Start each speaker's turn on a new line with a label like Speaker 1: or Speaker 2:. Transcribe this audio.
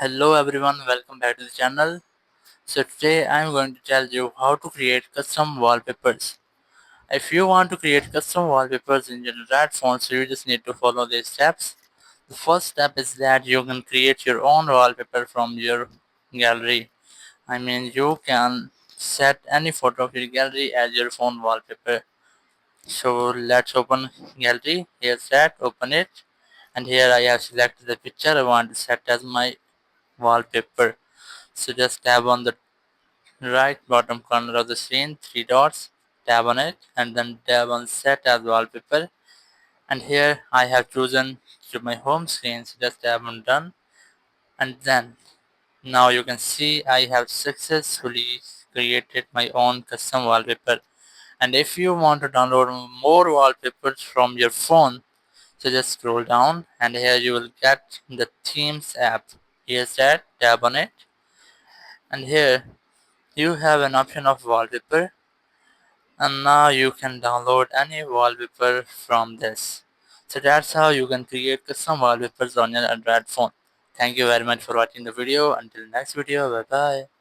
Speaker 1: Hello everyone, welcome back to the channel. So today I'm going to tell you how to create custom wallpapers. If you want to create custom wallpapers in your Android phone, so you just need to follow these steps. The first step is that you can create your own wallpaper from your gallery. You can set any photo of your gallery as your phone wallpaper. So let's open gallery. Here's that, open it. And here I have selected the picture I want to set as my wallpaper. So just tap on the right bottom corner of the screen, three dots, tap on it and then tap on set as wallpaper. And here I have chosen to my home screen, so just tap on done. And then now you can see I have successfully created my own custom wallpaper. And if you want to download more wallpapers from your phone, so just scroll down and here you will get the themes app. Here's that, tap on it and here you have an option of wallpaper, and now you can download any wallpaper from this. So that's how you can create custom wallpapers on your Android phone. Thank you very much for watching the video. Until next video, bye bye.